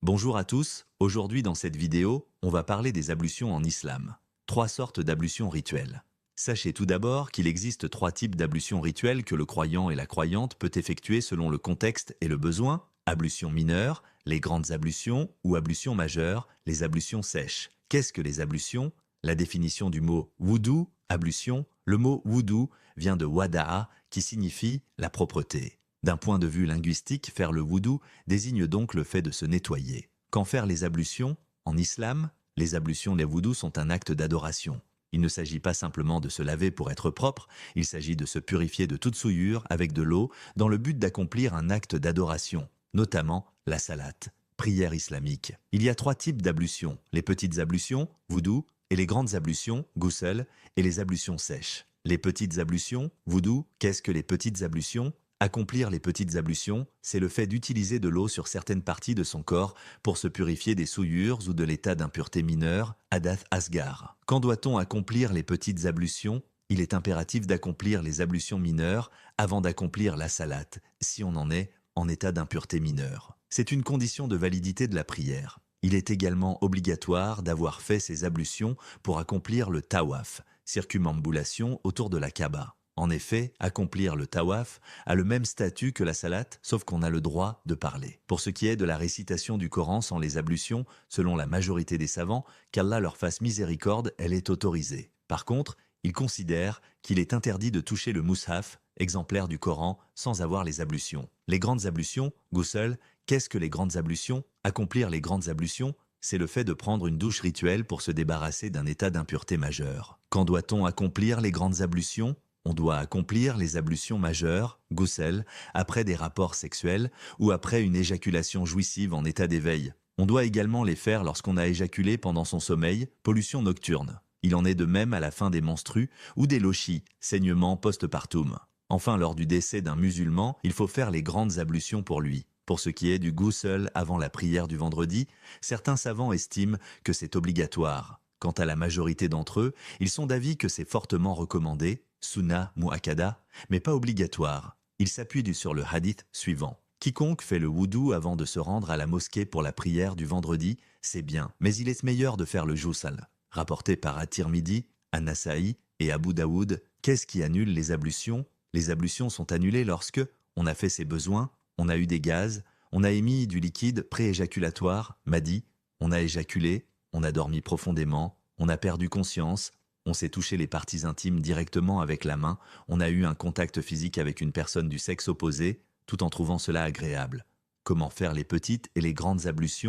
Bonjour à tous, aujourd'hui dans cette vidéo, on va parler des ablutions en islam. 3 sortes d'ablutions rituelles. Sachez tout d'abord qu'il existe 3 types d'ablutions rituelles que le croyant et la croyante peut effectuer selon le contexte et le besoin. Ablutions mineures, les grandes ablutions, ou ablutions majeures, les ablutions sèches. Qu'est-ce que les ablutions? La définition du mot wudu, ablution, le mot wudu vient de wada'a qui signifie la propreté. D'un point de vue linguistique, faire le wudu désigne donc le fait de se nettoyer. Qu'en faire les ablutions? En islam, les ablutions, les wudu sont un acte d'adoration. Il ne s'agit pas simplement de se laver pour être propre, il s'agit de se purifier de toute souillure avec de l'eau dans le but d'accomplir un acte d'adoration, notamment la salate, prière islamique. Il y a 3 types d'ablutions, les petites ablutions, wudu, et les grandes ablutions, ghusl, et les ablutions sèches. Les petites ablutions, wudu, qu'est-ce que les petites ablutions? Accomplir les petites ablutions, c'est le fait d'utiliser de l'eau sur certaines parties de son corps pour se purifier des souillures ou de l'état d'impureté mineure, hadath asgar. Quand doit-on accomplir les petites ablutions? Il est impératif d'accomplir les ablutions mineures avant d'accomplir la salate, si on en est en état d'impureté mineure. C'est une condition de validité de la prière. Il est également obligatoire d'avoir fait ces ablutions pour accomplir le tawaf, circumambulation autour de la Kaaba. En effet, accomplir le tawaf a le même statut que la salate, sauf qu'on a le droit de parler. Pour ce qui est de la récitation du Coran sans les ablutions, selon la majorité des savants, qu'Allah leur fasse miséricorde, elle est autorisée. Par contre, ils considèrent qu'il est interdit de toucher le mushaf, exemplaire du Coran, sans avoir les ablutions. Les grandes ablutions, ghusl, qu'est-ce que les grandes ablutions? Accomplir les grandes ablutions, c'est le fait de prendre une douche rituelle pour se débarrasser d'un état d'impureté majeure. Quand doit-on accomplir les grandes ablutions? On doit accomplir les ablutions majeures, ghusl, après des rapports sexuels ou après une éjaculation jouissive en état d'éveil. On doit également les faire lorsqu'on a éjaculé pendant son sommeil, pollution nocturne. Il en est de même à la fin des menstrues ou des lochis, saignements postpartum. Enfin, lors du décès d'un musulman, il faut faire les grandes ablutions pour lui. Pour ce qui est du ghusl avant la prière du vendredi, certains savants estiment que c'est obligatoire. Quant à la majorité d'entre eux, ils sont d'avis que c'est fortement recommandé, sunna mu'akkada, mais pas obligatoire. Ils s'appuient sur le hadith suivant. Quiconque fait le wudu avant de se rendre à la mosquée pour la prière du vendredi, c'est bien, mais il est meilleur de faire le ghusl. Rapporté par At-Tirmidhi, An-Nasa'i et Abu Daoud, qu'est-ce qui annule les ablutions? Les ablutions sont annulées lorsque on a fait ses besoins, on a eu des gaz, on a émis du liquide pré-éjaculatoire, madi, on a éjaculé, on a dormi profondément, on a perdu conscience, on s'est touché les parties intimes directement avec la main, on a eu un contact physique avec une personne du sexe opposé, tout en trouvant cela agréable. Comment faire les petites et les grandes ablutions?